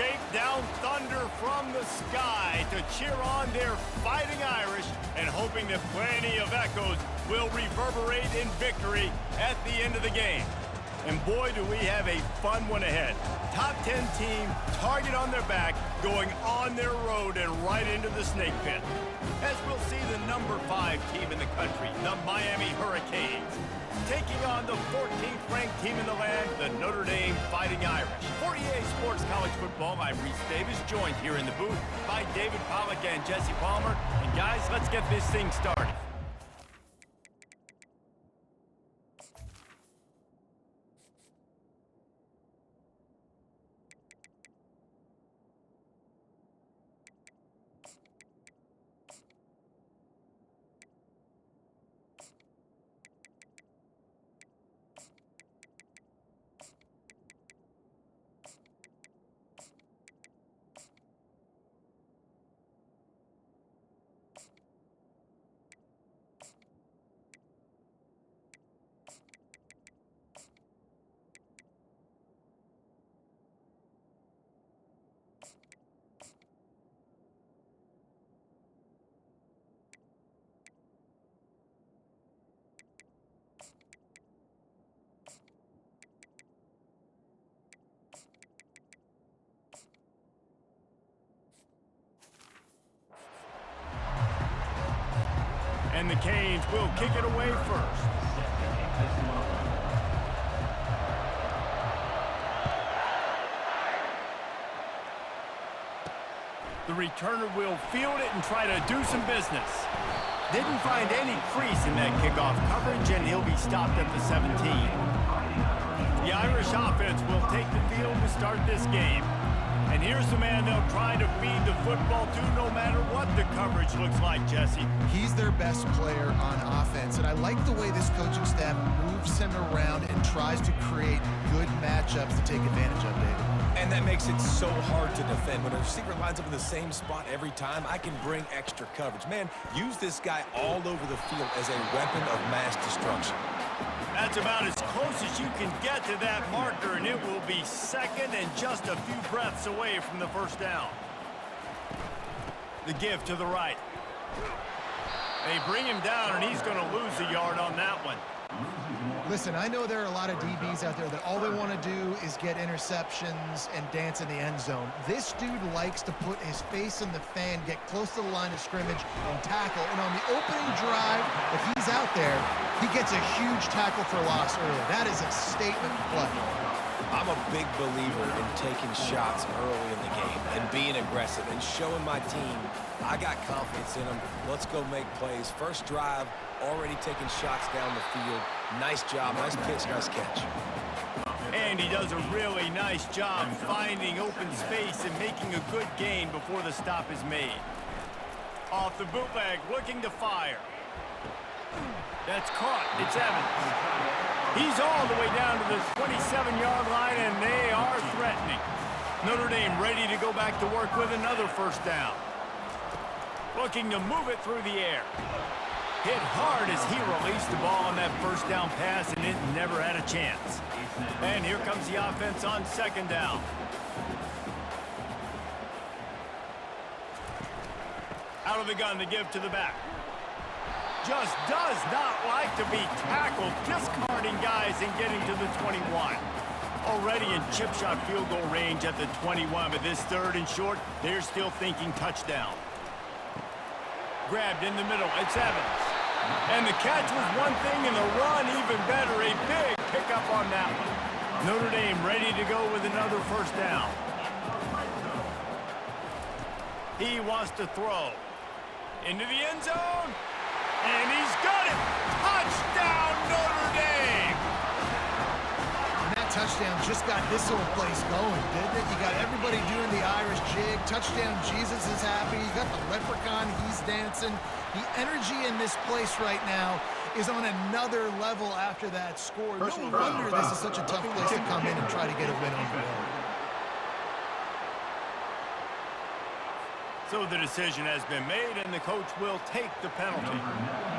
shape down thunder from the sky to cheer on their Fighting Irish and hoping that plenty of echoes will reverberate in victory at the end of the game. And boy, do we have a fun one ahead. Top 10 team, target on their back, going on their road and right into the snake pit. As we'll see the number 5 team in the country, the Miami Hurricanes, taking on the 14th ranked team in the land, the Notre Dame Fighting Irish. For EA Sports College Football, I'm Reese Davis, joined here in the booth by David Pollack and Jesse Palmer. And guys, let's get this thing started. And the Canes will kick it away first. The returner will field it and try to do some business. Didn't find any crease in that kickoff coverage, and he'll be stopped at the 17. The Irish offense will take the field to start this game. And here's the man they'll try to feed the football to no matter what the coverage looks like, Jesse. He's their best player on offense, and I like the way this coaching staff moves him around and tries to create good matchups to take advantage of, David. And that makes it so hard to defend. When a receiver lines up in the same spot every time, I can bring extra coverage. Man, use this guy all over the field as a weapon of mass destruction. That's about as close as you can get to that marker, and it will be second and just a few breaths away from the first down. The give to the right. They bring him down, and he's going to lose a yard on that one. Listen, I know there are a lot of DBs out there that all they want to do is get interceptions and dance in the end zone. This dude likes to put his face in the fan, get close to the line of scrimmage, and tackle. And on the opening drive, if he's out there, he gets a huge tackle for loss early. That is a statement play. I'm a big believer in taking shots early in the game and being aggressive and showing my team I got confidence in them. Let's go make plays. First drive, already taking shots down the field. Nice job, nice pitch, nice catch. And he does a really nice job finding open space and making a good gain before the stop is made. Off the bootleg, looking to fire. That's caught. It's Evans. He's all the way down to the 27-yard line, and they are threatening. Notre Dame ready to go back to work with another first down. Looking to move it through the air. Hit hard as he released the ball on that first down pass, and it never had a chance. And here comes the offense on second down. Out of the gun to give to the back. Just does not like to be tackled, discarding guys and getting to the 21. Already in chip shot field goal range at the 21, but this third and short, they're still thinking touchdown. Grabbed in the middle, it's Evans. And the catch was one thing and the run even better, a big pickup on that one. Notre Dame ready to go with another first down. He wants to throw. Into the end zone. And he's got it! Touchdown, Notre Dame! And that touchdown just got this whole place going, didn't it? You got everybody doing the Irish jig. Touchdown, Jesus is happy. You got the leprechaun, he's dancing. The energy in this place right now is on another level after that score. No wonder this is such a tough place to come in and try to get a win on the road. So the decision has been made, and the coach will take the penalty.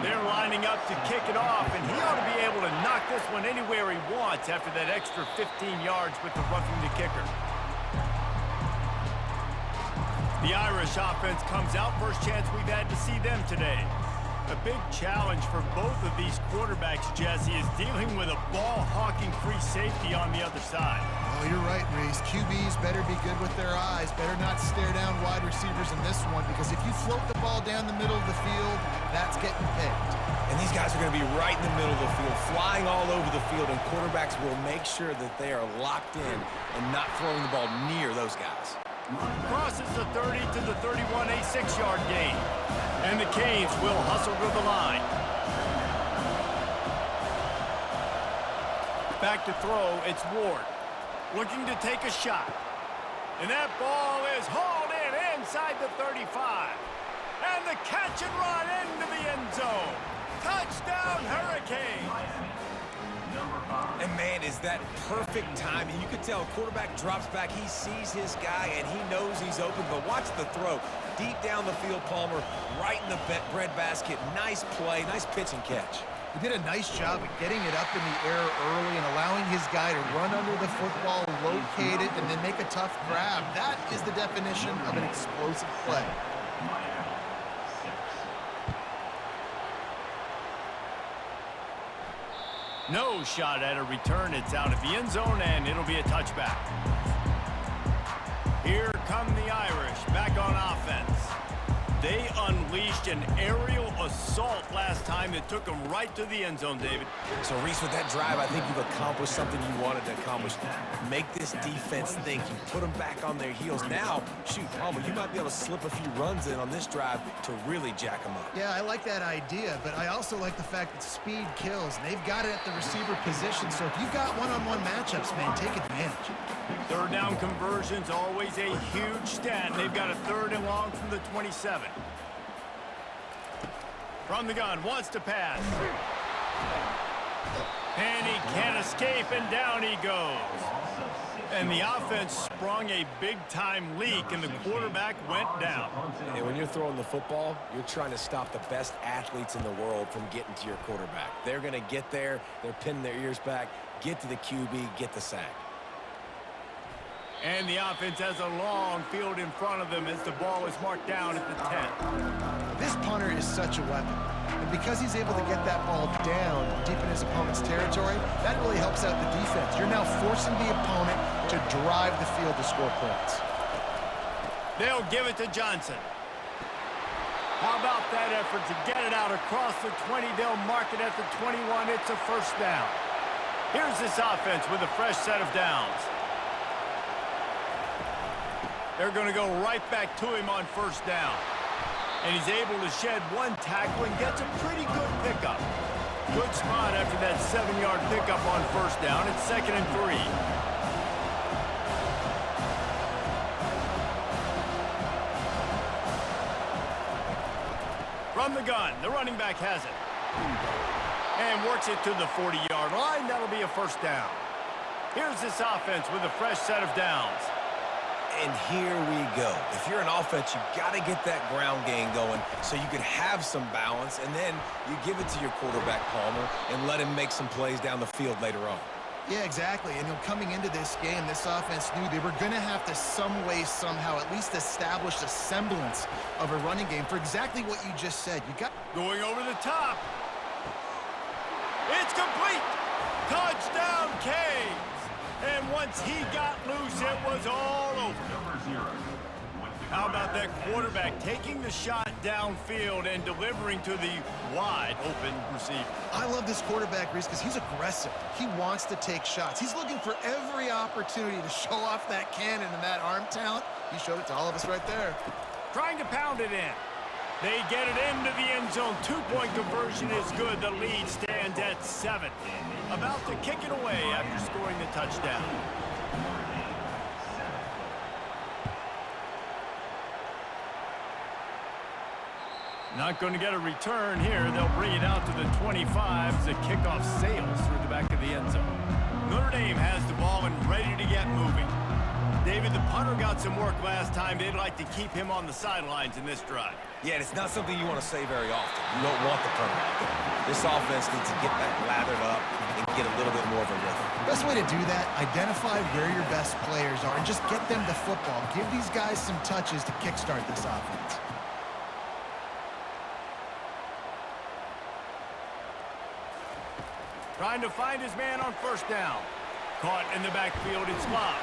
They're lining up to kick it off, and he ought to be able to knock this one anywhere he wants after that extra 15 yards with the roughing the kicker. The Irish offense comes out. First chance we've had to see them today. A big challenge for both of these quarterbacks, Jesse, is dealing with a ball-hawking free safety on the other side. Well, you're right, Reese. QBs better be good with their eyes. Better not stare down wide receivers in this one, because if you float the ball down the middle of the field, that's getting picked. And these guys are going to be right in the middle of the field, flying all over the field, and quarterbacks will make sure that they are locked in and not throwing the ball near those guys. Crosses the 30 to the 31, a 6-yard gain. And the Canes will hustle to the line. Back to throw, it's Ward. Looking to take a shot. And that ball is hauled in inside the 35. And the catch and run into the end zone. Touchdown, Hurricanes! And man, is that perfect timing. You can tell quarterback drops back, he sees his guy, and he knows he's open. But watch the throw. Deep down the field, Palmer, right in the breadbasket. Nice play, nice pitch and catch. He did a nice job of getting it up in the air early and allowing his guy to run under the football, locate it, and then make a tough grab. That is the definition of an explosive play. No shot at a return. It's out of the end zone, and it'll be a touchback. Here come the Irish back on offense. They unleashed an aerial assault last time that took them right to the end zone, David. So, Reese, with that drive, I think you've accomplished something you wanted to accomplish. Make this defense think. You put them back on their heels. Now, shoot, Palmer, you might be able to slip a few runs in on this drive to really jack them up. Yeah, I like that idea, but I also like the fact that speed kills. And they've got it at the receiver position, so if you've got one-on-one matchups, man, take advantage. Third down conversion's always a huge stat. They've got a 3rd and long from the 27. From the gun, wants to pass. And he can't escape, and down he goes. And the offense sprung a big-time leak, and the quarterback went down. And when you're throwing the football, you're trying to stop the best athletes in the world from getting to your quarterback. They're going to get there. They're pinning their ears back, get to the QB, get the sack. And the offense has a long field in front of them as the ball is marked down at the 10. This punter is such a weapon. And because he's able to get that ball down deep in his opponent's territory, that really helps out the defense. You're now forcing the opponent to drive the field to score points. They'll give it to Johnson. How about that effort to get it out across the 20? They'll mark it at the 21. It's a 1st down. Here's this offense with a fresh set of downs. They're going to go right back to him on 1st down. And he's able to shed one tackle and gets a pretty good pickup. Good spot after that 7-yard pickup on 1st down. It's 2nd and 3. From the gun, the running back has it. And works it to the 40-yard line. That'll be a 1st down. Here's this offense with a fresh set of downs. And here we go. If you're an offense, you've got to get that ground game going so you can have some balance, and then you give it to your quarterback, Palmer, and let him make some plays down the field later on. Yeah, exactly. And coming into this game, this offense knew they were going to have to some way, somehow, at least establish a semblance of a running game for exactly what you just said. You got going over the top. It's complete. Touchdown, Canes. And once he got loose, it was all over. How about that quarterback taking the shot downfield and delivering to the wide-open receiver? I love this quarterback, Reese, because he's aggressive. He wants to take shots. He's looking for every opportunity to show off that cannon and that arm talent. He showed it to all of us right there. Trying to pound it in. They get it into the end zone. 2-point conversion is good. The lead stands at 7. About to kick it away after scoring the touchdown. Not going to get a return here. They'll bring it out to the 25 as the kickoff sails through the back of the end zone. Notre Dame has the ball and ready to get moving. David, the punter got some work last time. They'd like to keep him on the sidelines in this drive. Yeah, and it's not something you want to say very often. You don't want the punter out there. This offense needs to get back lathered up and and get a little bit more of a rhythm. Best way to do that, identify where your best players are and just get them the football. Give these guys some touches to kickstart this offense. Trying to find his man on first down. Caught in the backfield, it's Love.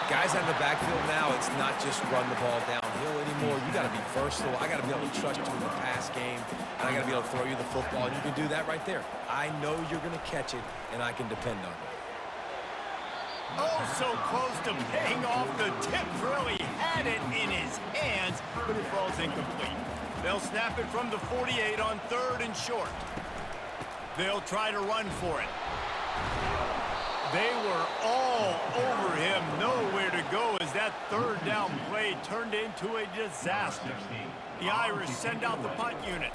Guys out in the backfield now, it's not just run the ball downhill anymore. You got to be versatile. I got to be able to trust you in the pass game, and I got to be able to throw you the football, and you can do that right there. I know you're going to catch it, and I can depend on it. Oh, so close to paying off the tip drill. He had it in his hands, but it falls incomplete. They'll snap it from the 48 on 3rd and short. They'll try to run for it. They were all over him, nowhere to go as that 3rd down play turned into a disaster. The Irish send out the punt unit.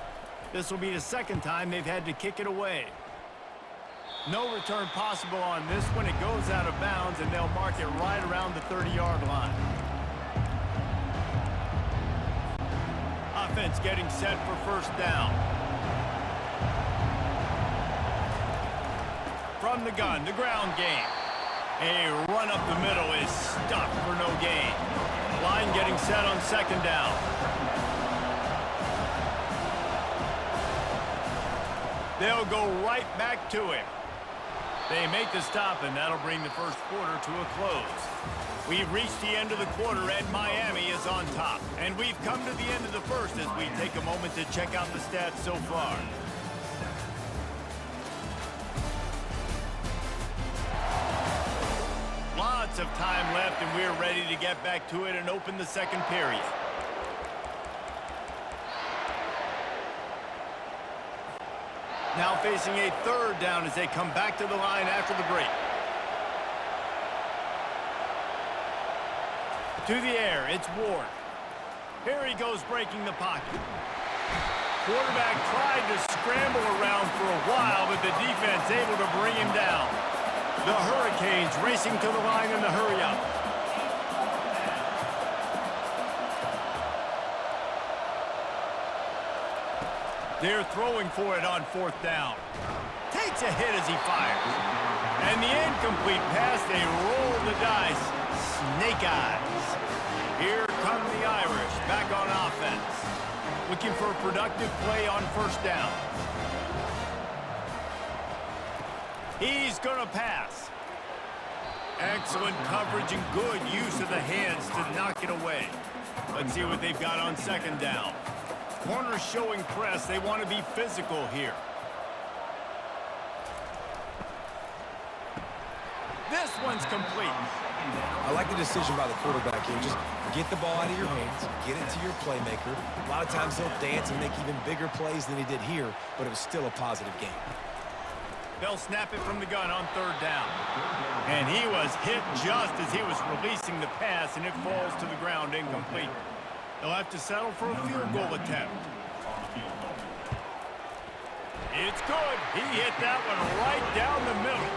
This will be the 2nd time they've had to kick it away. No return possible on this one. It goes out of bounds, and they'll mark it right around the 30-yard line. Offense getting set for first down. From the gun, the ground game. A run up the middle is stuck for no gain. Line getting set on 2nd down. They'll go right back to him. They make the stop, and that'll bring the first quarter to a close. We've reached the end of the quarter, and Miami is on top. And we've come to the end of the first as we take a moment to check out the stats so far. Lots of time left, and we're ready to get back to it and open the 2nd period. Now facing a 3rd down as they come back to the line after the break. To the air, it's Ward. Here he goes breaking the pocket. Quarterback tried to scramble around for a while, but the defense able to bring him down. The Hurricanes racing to the line in the hurry-up. They're throwing for it on 4th down. Takes a hit as he fires. And the incomplete pass, they roll the dice. Snake eyes. Here come the Irish back on offense. Looking for a productive play on first down. He's going to pass. Excellent coverage and good use of the hands to knock it away. Let's see what they've got on 2nd down. Corners showing press. They want to be physical here. This one's complete. I like the decision by the quarterback here. Just get the ball out of your hands, get it to your playmaker. A lot of times he'll dance and make even bigger plays than he did here, but it was still a positive game. They'll snap it from the gun on 3rd down. And he was hit just as he was releasing the pass, and it falls to the ground incomplete. They'll have to settle for a field goal attempt. It's good. He hit that one right down the middle.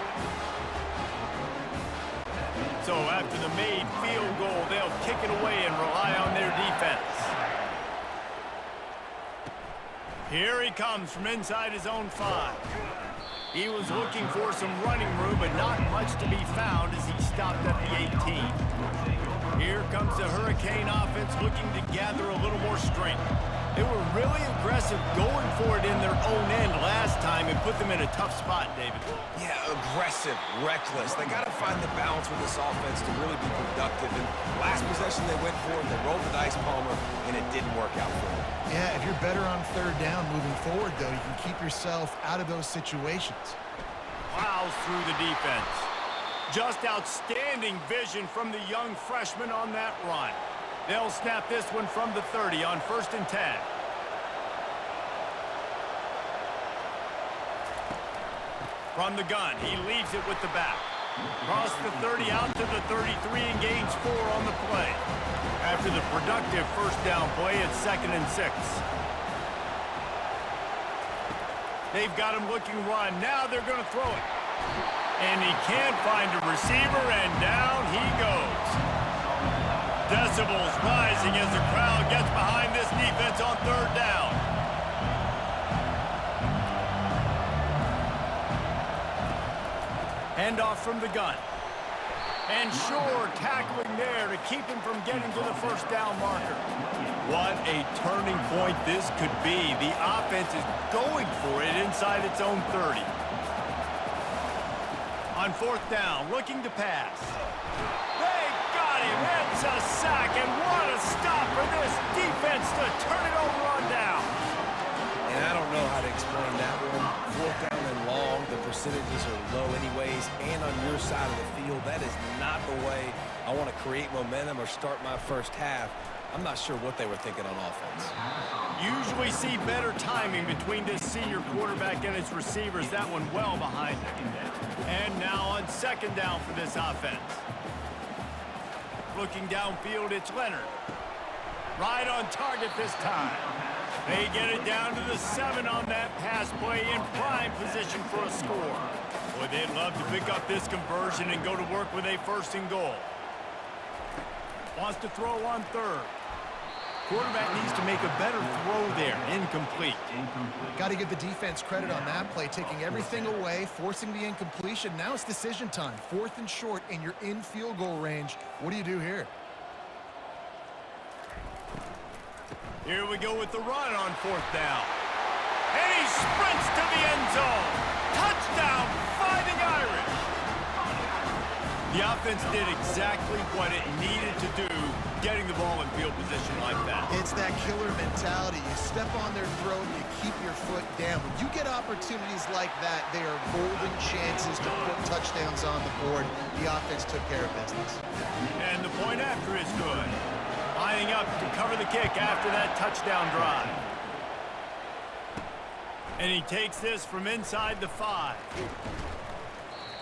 So after the made field goal, they'll kick it away and rely on their defense. Here he comes from inside his own 5. He was looking for some running room, but not much to be found as he stopped at the 18. Here comes the Hurricane offense looking to gather a little more strength. They were really aggressive going for it in their own end last time and put them in a tough spot, David. Yeah, aggressive, reckless. They got to find the balance with this offense to really be productive. And last possession they went for it, they rolled the dice, Palmer, and it didn't work out for them. Yeah, if you're better on 3rd down moving forward, though, you can keep yourself out of those situations. Plows through the defense. Just outstanding vision from the young freshman on that run. They'll snap this one from the 30 on 1st and 10. From the gun, he leaves it with the back. Cross the 30 out to the 33 and gains 4 on the play. After the productive first down play, it's 2nd and 6. They've got him looking run. Now they're going to throw it. And he can't find a receiver, and down he goes. Decibels rising as the crowd gets behind this defense on 3rd down. Handoff from the gun. And sure, tackling there to keep him from getting to the first down marker. What a turning point this could be. The offense is going for it inside its own 30. On fourth down, looking to pass. They got him. It's a sack, and what a stop for this defense to turn it over on down. And I don't know how to explain that one. Fourth down and long, the percentages are low anyways, and on your side of the field, that is not the way I want to create momentum or start my first half. I'm not sure what they were thinking on offense. Usually see better timing between this senior quarterback and his receivers. That one well behind him. And now on second down for this offense. Looking downfield, it's Leonard. Right on target this time. They get it down to the 7 on that pass play in prime position for a score. Boy, they'd love to pick up this conversion and go to work with a first and goal. Wants to throw on third. Quarterback needs to make a better throw there. Incomplete. Got to give the defense credit on that play, taking everything away, forcing the incompletion. Now it's decision time. Fourth and short, and you're in field goal range. What do you do here? Here we go with the run on fourth down. And he sprints to the end zone. Touchdown, Fighting Irish. The offense did exactly what it needed to do, getting the ball in field position like that. It's that killer mentality. You step on their throat, you keep your foot down. When you get opportunities like that, they are golden chances to put touchdowns on the board. The offense took care of business. And the point after is good. Lining up to cover the kick after that touchdown drive. And he takes this from inside the 5.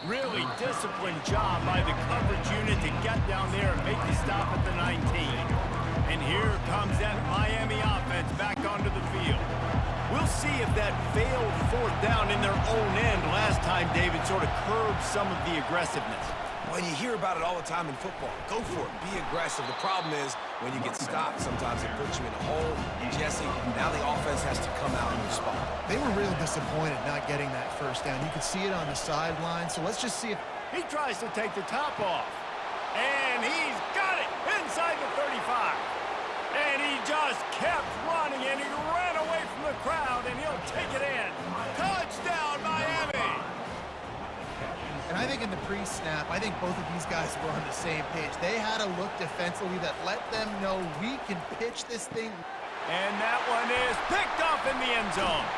Really disciplined job by the coverage unit to get down there and make the stop at the 19. And here comes that Miami offense back onto the field. We'll see if that failed fourth down in their own end last time, David, sort of curbed some of the aggressiveness. When you hear about it all the time in football, go for it, be aggressive. The problem is when you get stopped, sometimes it puts you in a hole. And Jesse, now the offense has to come out and respond. They were real disappointed not getting that first down. You could see it on the sideline, so let's just see if... He tries to take the top off. And he's got it inside the 35. And he just kept running, and he ran away from the crowd, and he'll take it in. Touchdown, Miami! And I think in the pre-snap, I think both of these guys were on the same page. They had a look defensively that let them know we can pitch this thing. And that one is picked off in the end zone.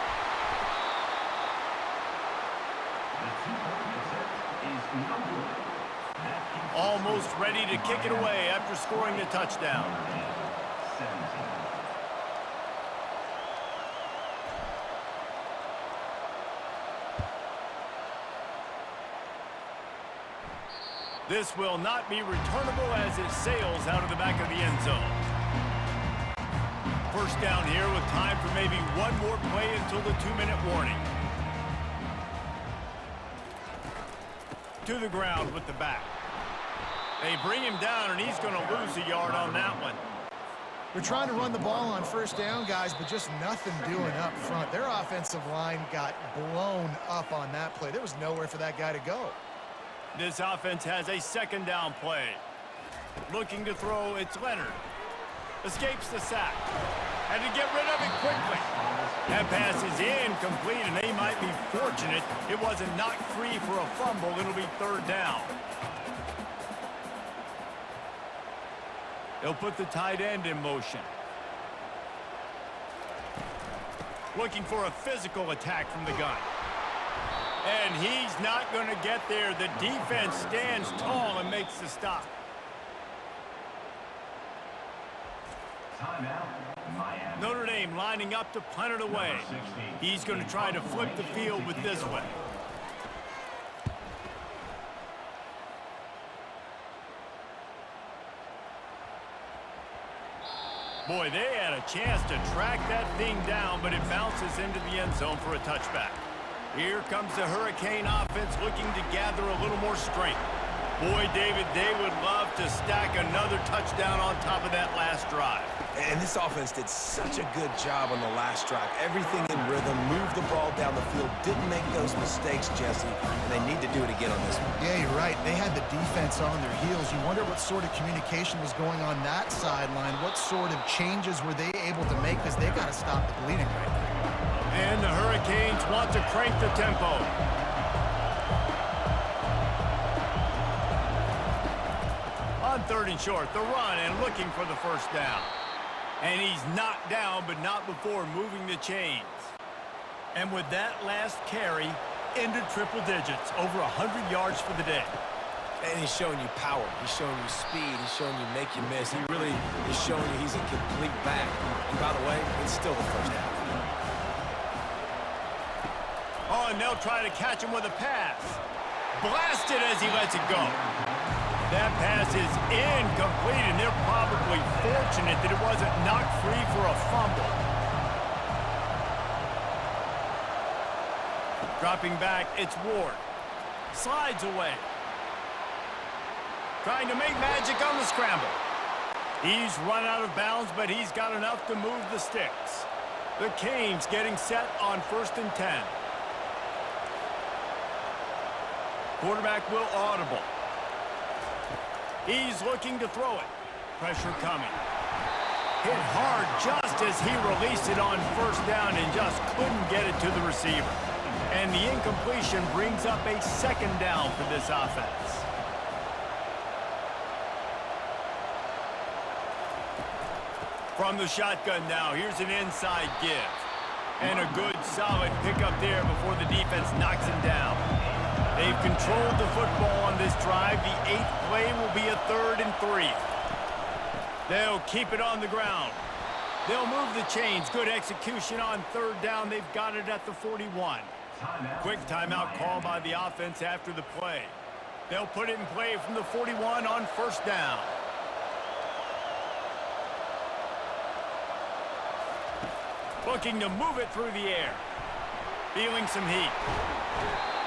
Almost ready to kick it away after scoring the touchdown. This will not be returnable as it sails out of the back of the end zone. First down here with time for maybe one more play until the 2-minute warning. To the ground with the back. They bring him down, and he's going to lose a yard on that one. They're trying to run the ball on first down, guys, but just nothing doing up front. Their offensive line got blown up on that play. There was nowhere for that guy to go. This offense has a second down play. Looking to throw, it's Leonard. Escapes the sack. Had to get rid of it quickly. That pass is incomplete, and they might be fortunate it wasn't knocked free for a fumble. It'll be third down. They'll put the tight end in motion. Looking for a physical attack from the gun. And he's not going to get there. The defense stands tall and makes the stop. Notre Dame lining up to punt it away. He's going to try to flip the field with this one. Boy, they had a chance to track that thing down, but it bounces into the end zone for a touchback. Here comes the Hurricane offense looking to gather a little more strength. Boy, David, they would love to stack another touchdown on top of that last drive. And this offense did such a good job on the last drive. Everything in rhythm, moved the ball down the field, didn't make those mistakes, Jesse, and they need to do it again on this one. Yeah, you're right. They had the defense on their heels. You wonder what sort of communication was going on that sideline. What sort of changes were they able to make, because they got to stop the bleeding right now. And the Hurricanes want to crank the tempo. On 3rd and short, the run and looking for the first down. And he's knocked down, but not before moving the chains. And with that last carry, into triple digits, over 100 yards for the day. And he's showing you power. He's showing you speed. He's showing you make you miss. He really is showing you he's a complete back. And by the way, it's still the first half. Oh, and they'll try to catch him with a pass. Blasted as he lets it go. That pass is incomplete, and they're probably fortunate that it wasn't knocked free for a fumble. Dropping back, it's Ward. Slides away. Trying to make magic on the scramble. He's run out of bounds, but he's got enough to move the sticks. The Canes getting set on 1st and 10. Quarterback will audible. He's looking to throw it. Pressure coming. Hit hard just as he released it on 1st down and just couldn't get it to the receiver. And the incompletion brings up a 2nd down for this offense. From the shotgun now, here's an inside give. And a good solid pickup there before the defense knocks him down. They've controlled the football on this drive. The 8th play will be a 3rd and 3. They'll keep it on the ground. They'll move the chains. Good execution on 3rd down. They've got it at the 41. Quick timeout call by the offense after the play. They'll put it in play from the 41 on 1st down. Looking to move it through the air. Feeling some heat.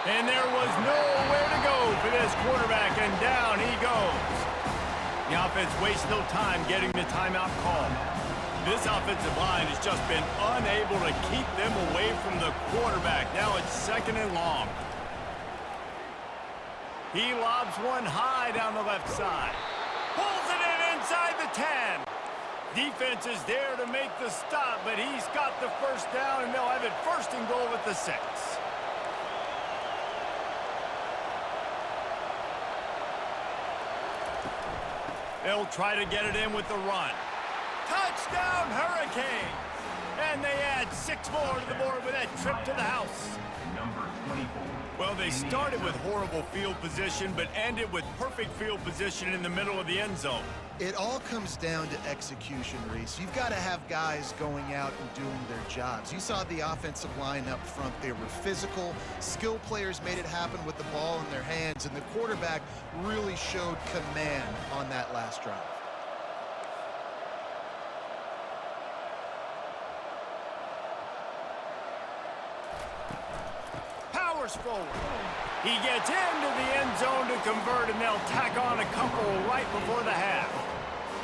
And there was nowhere to go for this quarterback, and down he goes. The offense wastes no time getting the timeout call. This offensive line has just been unable to keep them away from the quarterback. Now it's 2nd and long. He lobs one high down the left side. Pulls it in inside the 10. Defense is there to make the stop, but he's got the 1st down, and they'll have it 1st and goal at the 6. They'll try to get it in with the run. Touchdown, Hurricanes! And they add 6 more to the board with that trip to the house. Well, they started with horrible field position, but ended with perfect field position in the middle of the end zone. It all comes down to execution, Reese. You've got to have guys going out and doing their jobs. You saw the offensive line up front. They were physical. Skill players made it happen with the ball in their hands, and the quarterback really showed command on that last drive. Powers forward. He gets into the end zone to convert, and they'll tack on a couple right before the half.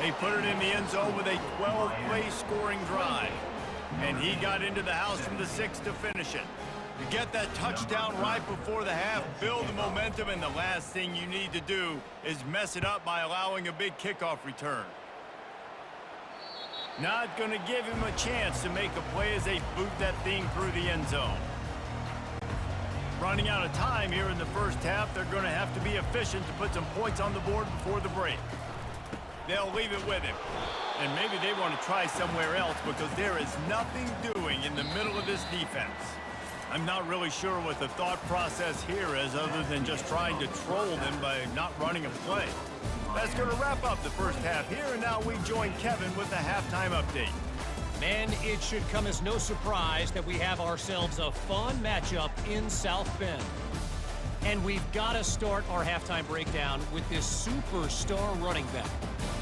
They put it in the end zone with a 12-play scoring drive. And he got into the house from the 6 to finish it. You get that touchdown right before the half, build the momentum, and the last thing you need to do is mess it up by allowing a big kickoff return. Not going to give him a chance to make a play as they boot that thing through the end zone. Running out of time here in the 1st half, they're going to have to be efficient to put some points on the board before the break. They'll leave it with him. And maybe they want to try somewhere else because there is nothing doing in the middle of this defense. I'm not really sure what the thought process here is other than just trying to troll them by not running a play. That's going to wrap up the 1st half here, and now we join Kevin with the halftime update. Man, it should come as no surprise that we have ourselves a fun matchup in South Bend. And we've got to start our halftime breakdown with this superstar running back.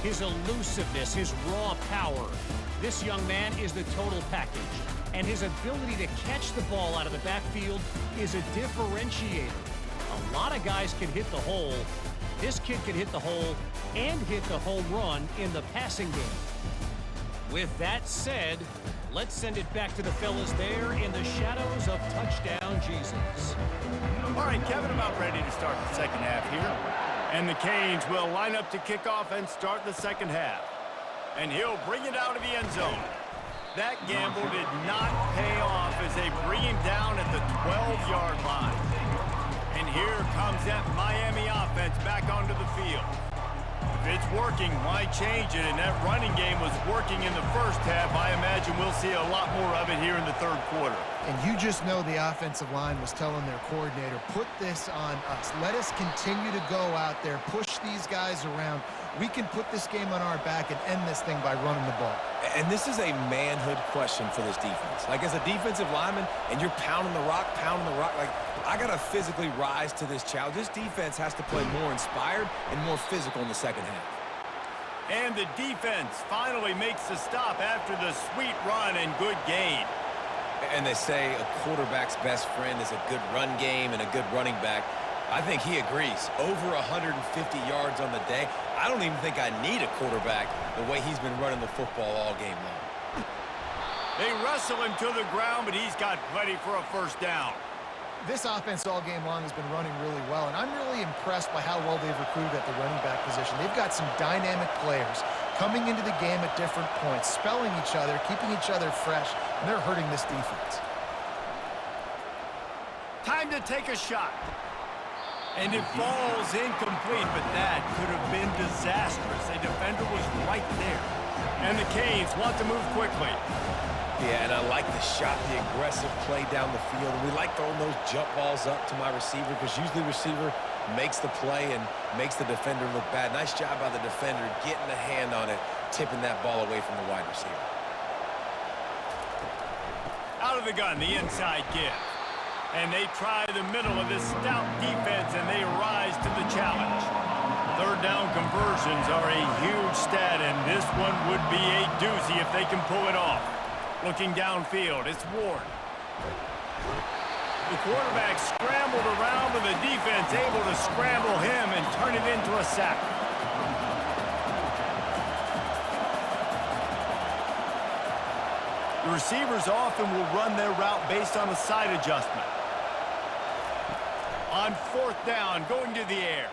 His elusiveness, his raw power. This young man is the total package. And his ability to catch the ball out of the backfield is a differentiator. A lot of guys can hit the hole. This kid can hit the hole and hit the home run in the passing game. With that said, let's send it back to the fellas there in the shadows of touchdown Jesus. All right, Kevin, about ready to start the second half here. And the Canes will line up to kick off and start the second half. And he'll bring it out of the end zone. That gamble did not pay off as they bring him down at the 12-yard line. And here comes that Miami offense back onto the field. If it's working, why change it? And that running game was working in the first half. I imagine we'll see a lot more of it here in the third quarter. And you just know the offensive line was telling their coordinator, put this on us. Let us continue to go out there, push these guys around. We can put this game on our back and end this thing by running the ball. And this is a manhood question for this defense. Like, as a defensive lineman, and you're pounding the rock, like, I got to physically rise to this challenge. This defense has to play more inspired and more physical in the second half. And the defense finally makes the stop after the sweet run and good gain. And they say a quarterback's best friend is a good run game and a good running back. I think he agrees. Over 150 yards on the day. I don't even think I need a quarterback the way he's been running the football all game long. They wrestle him to the ground, but he's got plenty for a first down. This offense all game long has been running really well, and I'm really impressed by how well they've recruited at the running back position. They've got some dynamic players coming into the game at different points, spelling each other, keeping each other fresh, and they're hurting this defense. Time to take a shot. And it falls incomplete, but that could have been disastrous. A defender was right there. And the Canes want to move quickly. Yeah, and I like the shot, the aggressive play down the field. And we like throwing those jump balls up to my receiver because usually the receiver makes the play and makes the defender look bad. Nice job by the defender getting a hand on it, tipping that ball away from the wide receiver. Out of the gun, the inside give. And they try the middle of this stout defense, and they rise to the challenge. Third down conversions are a huge stat, and this one would be a doozy if they can pull it off. Looking downfield, it's Ward. The quarterback scrambled around, and the defense able to scramble him and turn it into a sack. The receivers often will run their route based on a side adjustment. On fourth down, going to the air.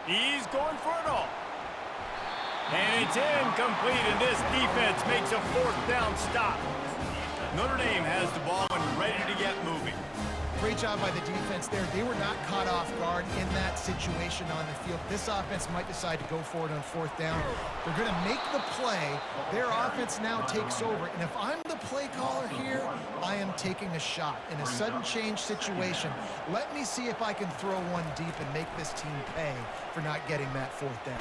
He's going for it all. And it's incomplete, and this defense makes a fourth down stop. Notre Dame has the ball and ready to get moving. Great job by the defense there. They were not caught off guard in that situation on the field. This offense might decide to go for it on fourth down. They're going to make the play. Their offense now takes over. And if I'm the play caller here, I am taking a shot. In a sudden change situation, let me see if I can throw one deep and make this team pay for not getting that fourth down.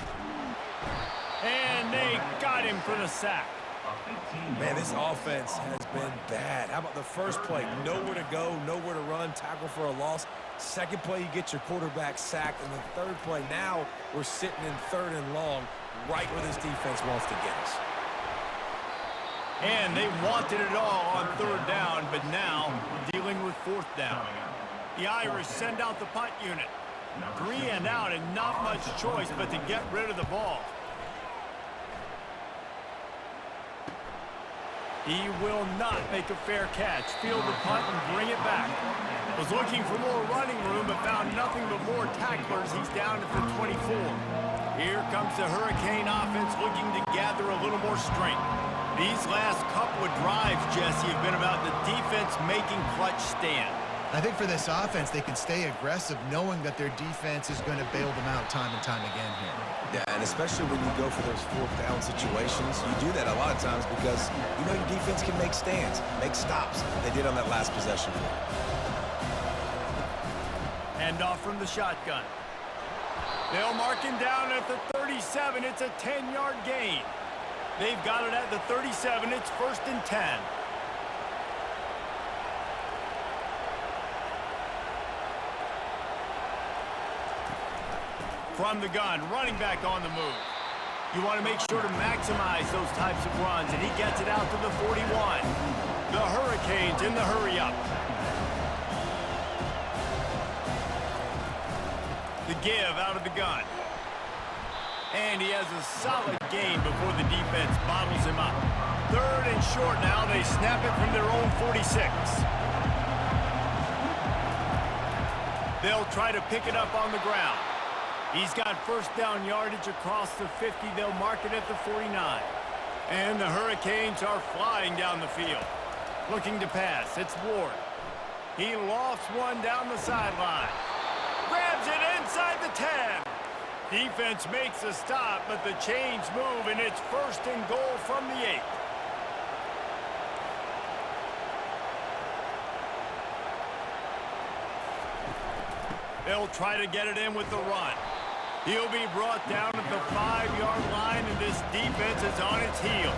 And they got him for the sack. Man, this offense has been bad. How about the first play? Nowhere to go, nowhere to run, tackle for a loss. Second play, you get your quarterback sacked. And the third play, now we're sitting in third and long, right where this defense wants to get us. And they wanted it all on third down, but now dealing with fourth down. The Irish send out the punt unit. 3 and out, and not much choice but to get rid of the ball. He will not make a fair catch. Field the punt and bring it back. Was looking for more running room, but found nothing but more tacklers. He's down at the 24. Here comes the Hurricane offense looking to gather a little more strength. These last couple of drives, Jesse, have been about the defense making clutch stand. I think for this offense, they can stay aggressive knowing that their defense is going to bail them out time and time again here. Yeah, and especially when you go for those fourth down situations, you do that a lot of times because you know your defense can make stands, make stops. They did on that last possession. Hand off from the shotgun. They'll mark him down at the 37. It's a 10-yard gain. They've got it at the 37. It's 1st and 10. From the gun, running back on the move. You want to make sure to maximize those types of runs, and he gets it out to the 41. The Hurricanes in the hurry-up. The give out of the gun. And he has a solid gain before the defense bottles him up. 3rd and short now. They snap it from their own 46. They'll try to pick it up on the ground. He's got first down yardage across the 50. They'll mark it at the 49. And the Hurricanes are flying down the field. Looking to pass. It's Ward. He lofts one down the sideline. Grabs it inside the 10. Defense makes a stop, but the chains move, and it's 1st and goal from the 8. They'll try to get it in with the run. He'll be brought down at the 5-yard line, and this defense is on its heels.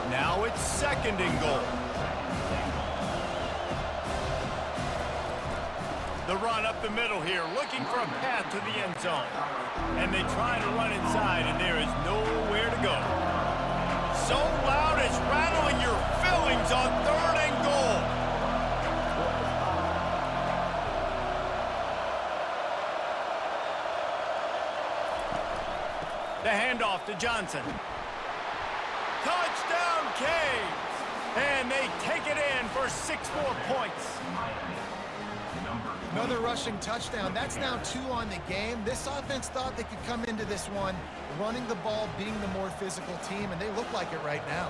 Now it's 2nd and goal. The run up the middle here, looking for a path to the end zone. And they try to run inside, and there is nowhere to go. So loud it's rattling your fillings on 3rd and goal. The handoff to Johnson. Touchdown, Canes! And they take it in for 6 more points. Another rushing touchdown. That's now 2 on the game. This offense thought they could come into this one running the ball, being the more physical team, and they look like it right now.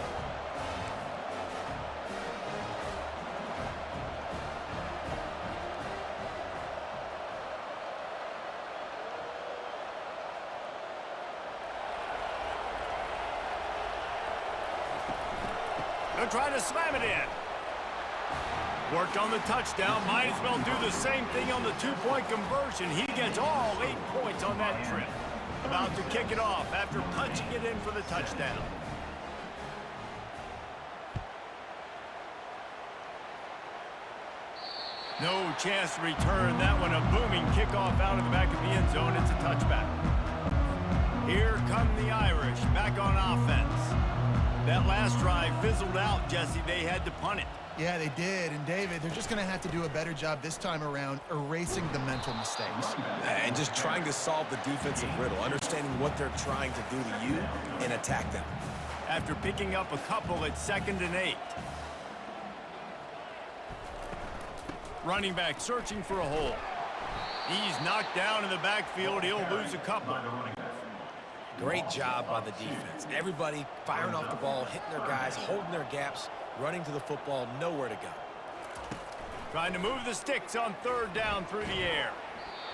They'll try to slam it in. Worked on the touchdown. Might as well do the same thing on the 2-point conversion. He gets all 8 points on that trip. About to kick it off after punching it in for the touchdown. No chance to return that one. A booming kickoff out of the back of the end zone. It's a touchback. Here come the Irish back on offense. That last drive fizzled out, Jesse. They had to punt it. Yeah, they did. And, David, they're just going to have to do a better job this time around erasing the mental mistakes. And just trying to solve the defensive riddle, understanding what they're trying to do to you and attack them. After picking up a couple at 2nd and 8. Running back searching for a hole. He's knocked down in the backfield. He'll lose a couple. Great job by the defense. Everybody firing off the ball, hitting their guys, holding their gaps, running to the football, nowhere to go. Trying to move the sticks on 3rd down through the air.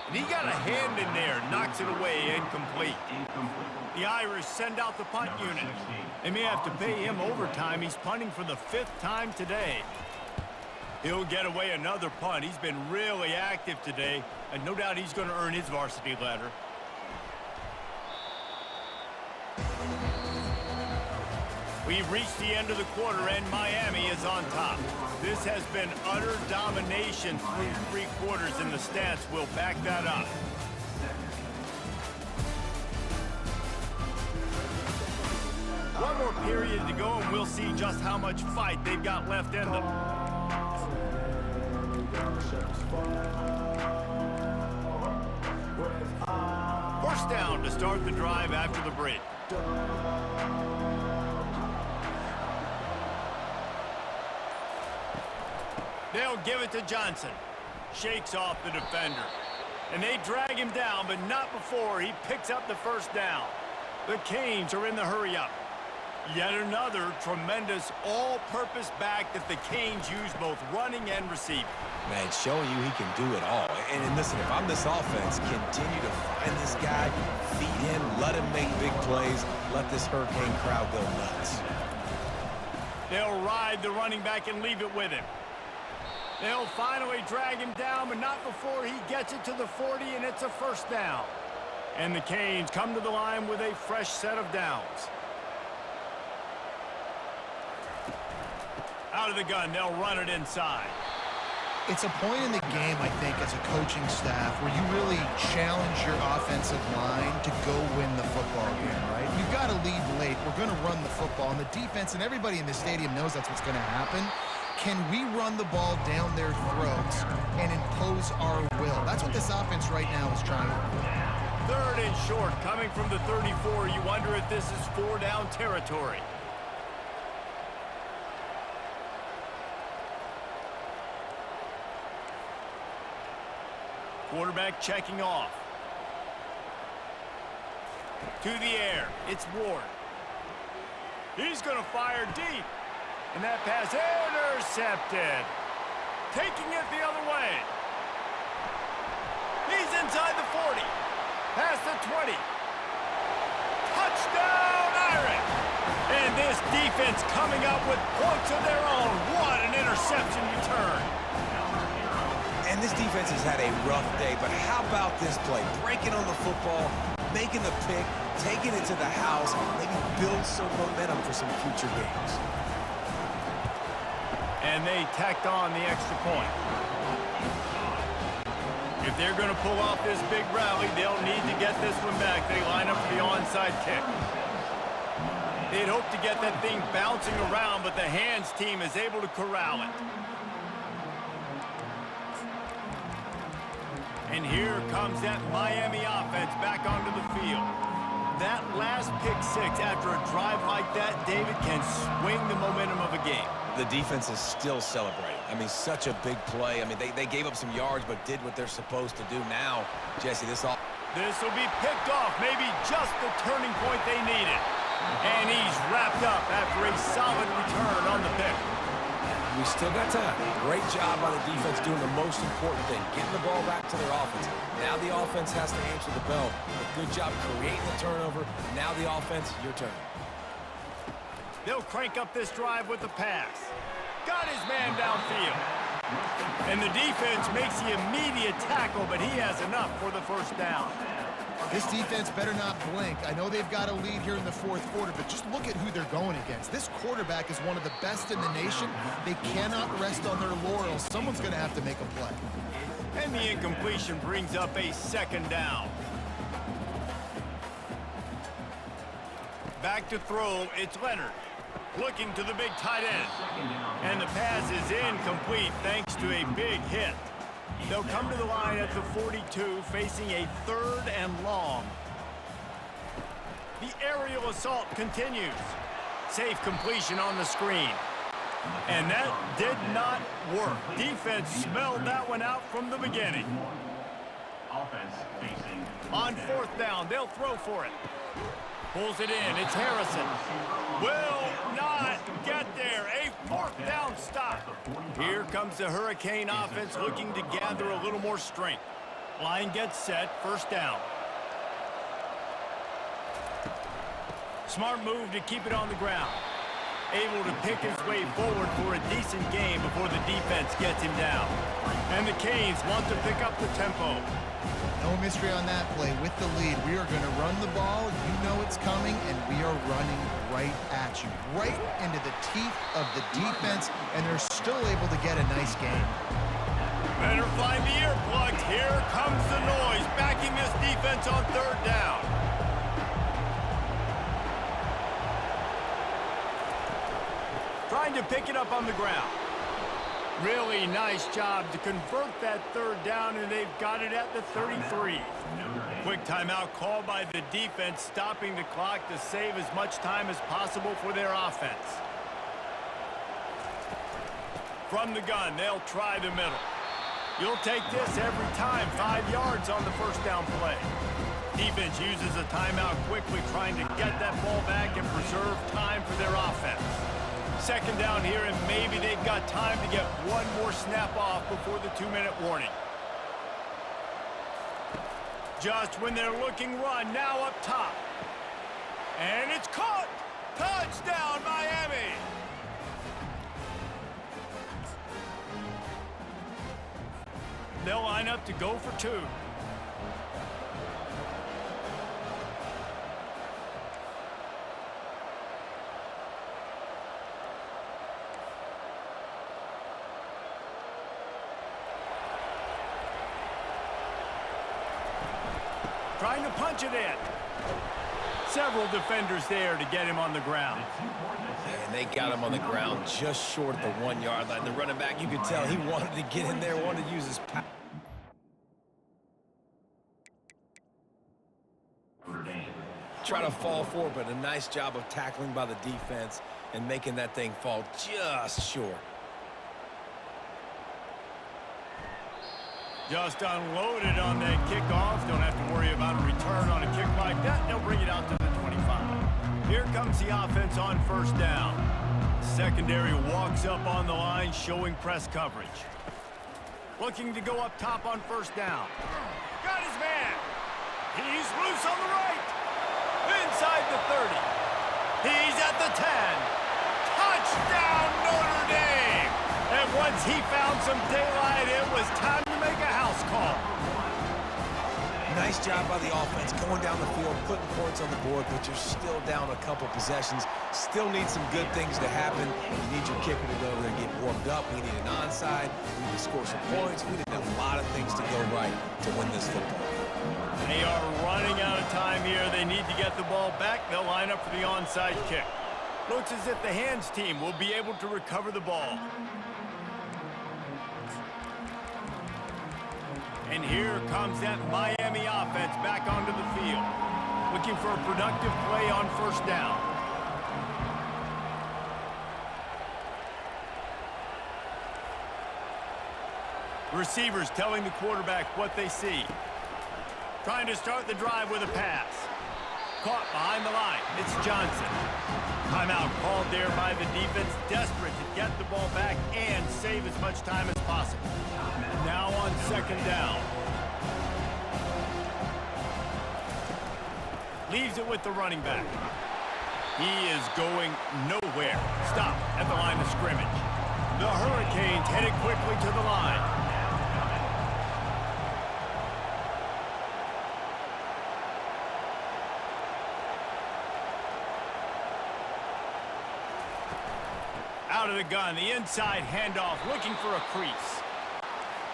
And he got a hand in there, knocks it away, incomplete. The Irish send out the punt unit. They may have to pay him overtime. He's punting for the 5th time today. He'll get away another punt. He's been really active today, and no doubt he's going to earn his varsity letter. We've reached the end of the quarter, and Miami is on top. This has been utter domination through 3 quarters, and the stats will back that up. One more period to go, and we'll see just how much fight they've got left in them. First down to start the drive after the break. They'll give it to Johnson. Shakes off the defender. And they drag him down, but not before he picks up the first down. The Canes are in the hurry-up. Yet another tremendous all-purpose back that the Canes use both running and receiving. Man, showing you he can do it all. And listen, if I'm this offense, continue to find this guy, feed him, let him make big plays, let this Hurricane crowd go nuts. They'll ride the running back and leave it with him. They'll finally drag him down, but not before he gets it to the 40, and it's a first down. And the Canes come to the line with a fresh set of downs. Out of the gun, they'll run it inside. It's a point in the game, I think, as a coaching staff where you really challenge your offensive line to go win the football game, right? You've got to lead late. We're going to run the football, and the defense and everybody in the stadium knows that's what's going to happen. Can we run the ball down their throats and impose our will? That's what this offense right now is trying to do. Third and short, coming from the 34. You wonder if this is 4-down territory. Quarterback checking off. To the air, it's Ward. He's going to fire deep. And that pass intercepted. Taking it the other way. He's inside the 40. Past the 20. Touchdown, Irish! And this defense coming up with points of their own. What an interception return. And this defense has had a rough day, but how about this play? Breaking on the football, making the pick, taking it to the house, maybe build some momentum for some future games. And they tacked on the extra point. If they're going to pull off this big rally, they'll need to get this one back. They line up for the onside kick. They'd hope to get that thing bouncing around, but the hands team is able to corral it. And here comes that Miami offense back onto the field. That last pick six after a drive like that, David, can swing the momentum of a game. The defense is still celebrating. I mean, such a big play. I mean, they gave up some yards, but did what they're supposed to do. Now, Jesse, this will be picked off, maybe just the turning point they needed. And he's wrapped up after a solid return on the pick. We still got time. Great job by the defense doing the most important thing, getting the ball back to their offense. Now the offense has to answer the bell. A good job creating the turnover. Now the offense, your turn. They'll crank up this drive with the pass. Got his man downfield. And the defense makes the immediate tackle, but he has enough for the first down. This defense better not blink. I know they've got a lead here in the fourth quarter, but just look at who they're going against. This quarterback is one of the best in the nation. They cannot rest on their laurels. Someone's going to have to make a play. And the incompletion brings up a second down. Back to throw, it's Leonard. Looking to the big tight end. And the pass is incomplete thanks to a big hit. They'll come to the line at the 42, facing a 3rd and long. The aerial assault continues. Safe completion on the screen. And that did not work. Defense smelled that one out from the beginning. On 4th down, they'll throw for it. Pulls it in, it's Harrison. Will not get there. A 4th down stop. Here comes the Hurricane offense looking to gather a little more strength. Line gets set, 1st down. Smart move to keep it on the ground. Able to pick his way forward for a decent game before the defense gets him down. And the Canes want to pick up the tempo. No mystery on that play. With the lead, we are going to run the ball. You know it's coming, and we are running right at you. Right into the teeth of the defense, and they're still able to get a nice game. Better find the earplugs. Here comes the noise, backing this defense on 3rd down. Trying to pick it up on the ground. Really nice job to convert that 3rd down, and they've got it at the 33. Quick timeout called by the defense, stopping the clock to save as much time as possible for their offense. From the gun, they'll try the middle. You'll take this every time. 5 yards on the 1st down play. Defense uses a timeout quickly, trying to get that ball back and preserve time for their offense. 2nd down here, and maybe they've got time to get one more snap off before the 2-minute warning. Just when they're looking run, now up top. And it's caught! Touchdown, Miami! They'll line up to go for 2. Trying to punch it in. Several defenders there to get him on the ground. And they got him on the ground just short of the 1-yard line. The running back, you could tell he wanted to get in there, wanted to use his power. try to fall forward, but a nice job of tackling by the defense and making that thing fall just short. Just unloaded on that kickoff. Don't have to worry about a return on a kick like that. They'll bring it out to the 25. Here comes the offense on first down. Secondary walks up on the line, showing press coverage. Looking to go up top on first down. Got his man. He's loose on the right. Inside the 30. He's at the 10. Touchdown, Notre Dame. And once he found some daylight, it was time to make a house call. Nice job by the offense, going down the field, putting points on the board, but you're still down a couple possessions. Still need some good things to happen. You need your kicker to go over there and get warmed up. We need an onside. We need to score some points. We need a lot of things to go right to win this football game. They are running out of time here. They need to get the ball back. They'll line up for the onside kick. Looks as if the hands team will be able to recover the ball. And here comes that Miami offense back onto the field. Looking for a productive play on first down. Receivers telling the quarterback what they see. Trying to start the drive with a pass. Caught behind the line. It's Johnson. Timeout called there by the defense, desperate to get the ball back and save as much time as possible. Now on second down. Leaves it with the running back. He is going nowhere. Stop at the line of scrimmage. The Hurricanes headed quickly to the line. Out of the gun, the inside handoff, looking for a crease.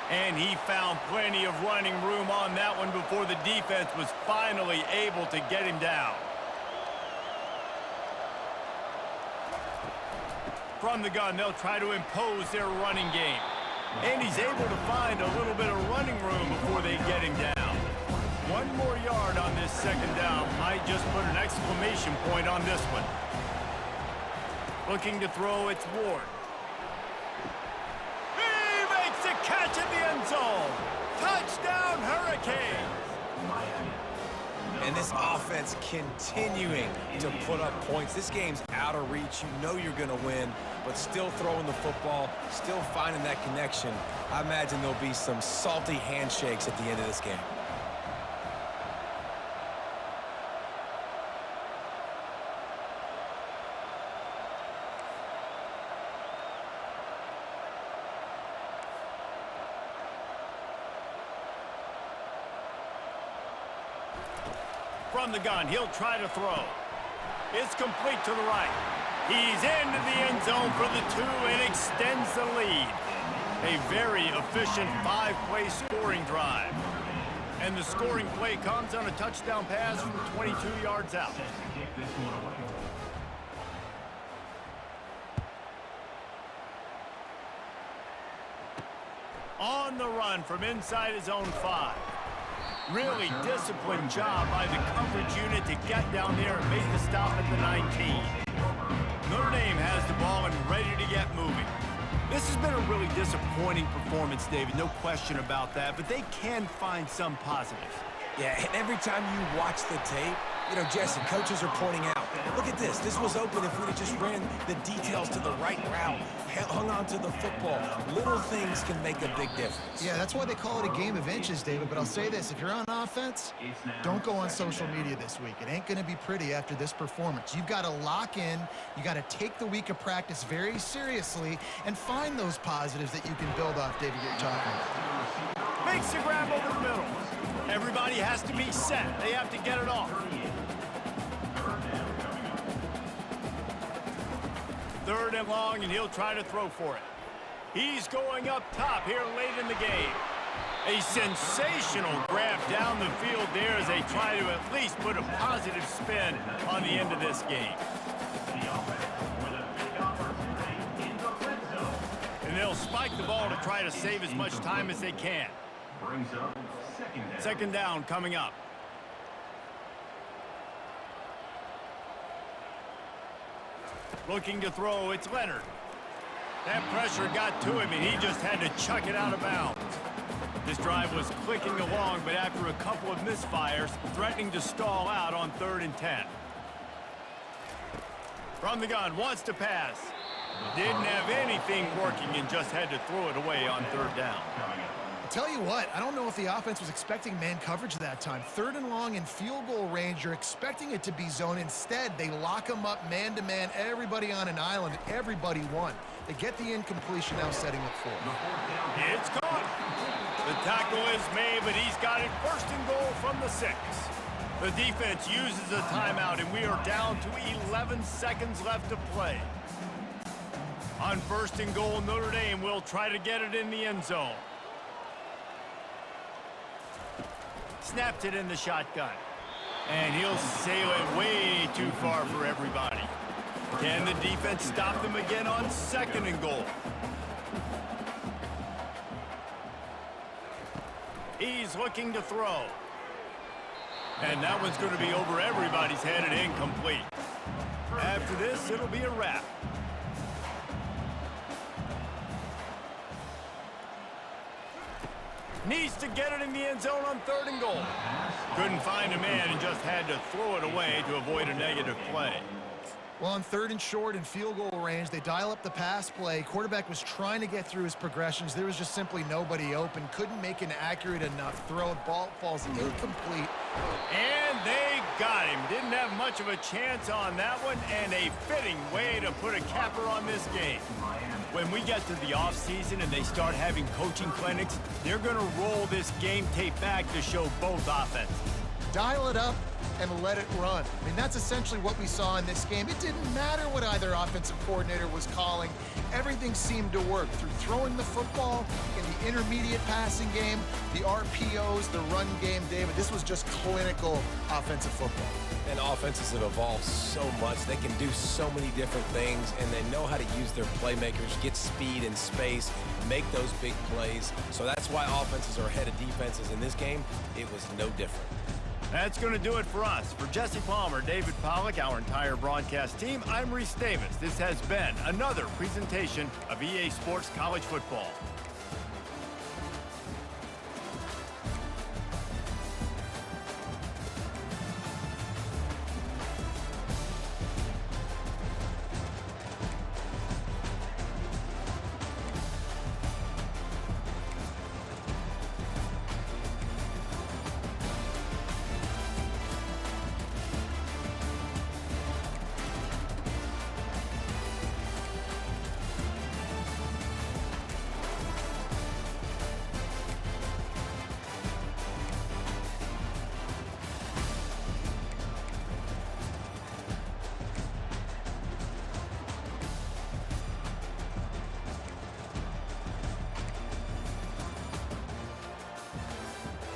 And he found plenty of running room on that one before the defense was finally able to get him down. From the gun, they'll try to impose their running game. And he's able to find a little bit of running room before they get him down. One more yard on this second down might just put an exclamation point on this one. Looking to throw, it's Ward. He makes a catch at the end zone. Touchdown, Hurricanes. And this offense continuing to put up points. This game's out of reach. You know you're going to win, but still throwing the football, still finding that connection. I imagine there'll be some salty handshakes at the end of this game. From the gun, he'll try to throw. It's complete to the right. He's into the end zone for the 2 and extends the lead. A very efficient 5-play scoring drive. And the scoring play comes on a touchdown pass from 22 yards out. On the run from inside his own 5. Really disciplined job by the coverage unit to get down there and make the stop at the 19. Notre Dame has the ball and ready to get moving. This has been a really disappointing performance, David, no question about that, but they can find some positives. Yeah, and every time you watch the tape, you know, Jesse, coaches are pointing out, look at this. This was open if we'd have just ran the details to the right route, hung on to the football. Little things can make a big difference. Yeah, that's why they call it a game of inches, David. But I'll say this, if you're on offense, don't go on social media this week. It ain't going to be pretty after this performance. You've got to lock in. You got to take the week of practice very seriously and find those positives that you can build off, David, you're talking about. Makes the grab over the middle. Everybody has to be set. They have to get it off. Third and long, and he'll try to throw for it. He's going up top here late in the game. A sensational grab down the field there as they try to at least put a positive spin on the end of this game. And they'll spike the ball to try to save as much time as they can. Second down coming up. Looking to throw, it's Leonard. That pressure got to him, and he just had to chuck it out of bounds. This drive was clicking along, but after a couple of misfires, threatening to stall out on 3rd and 10. From the gun, wants to pass. Didn't have anything working and just had to throw it away on 3rd down. I'll tell you what, I don't know if the offense was expecting man coverage that time. 3rd and long in field goal range, you're expecting it to be zone. Instead, they lock them up man-to-man, everybody on an island, and everybody won. They get the incompletion, now setting up 4. It's caught. The tackle is made, but he's got it 1st and goal from the 6. The defense uses a timeout, and we are down to 11 seconds left to play. On 1st and goal, Notre Dame will try to get it in the end zone. Snapped it in the shotgun. And he'll sail it way too far for everybody. Can the defense stop them again on 2nd and goal? He's looking to throw. And that one's going to be over everybody's head and incomplete. After this, it'll be a wrap. Needs to get it in the end zone on 3rd and goal. Couldn't find a man and just had to throw it away to avoid a negative play. Well, on 3rd and short in field goal range, they dial up the pass play. Quarterback was trying to get through his progressions. There was just simply nobody open. Couldn't make an accurate enough throw. Ball falls incomplete. And they got him. Didn't have much of a chance on that one, and a fitting way to put a capper on this game. When we get to the offseason and they start having coaching clinics, they're going to roll this game tape back to show both offenses. Dial it up and let it run. I mean, that's essentially what we saw in this game. It didn't matter what either offensive coordinator was calling. Everything seemed to work through throwing the football in the intermediate passing game, the RPOs, the run game, David. This was just clinical offensive football. And offenses have evolved so much. They can do so many different things, and they know how to use their playmakers, get speed and space, make those big plays. So that's why offenses are ahead of defenses in this game. It was no different. That's going to do it for us. For Jesse Palmer, David Pollack, our entire broadcast team, I'm Reese Davis. This has been another presentation of EA Sports College Football.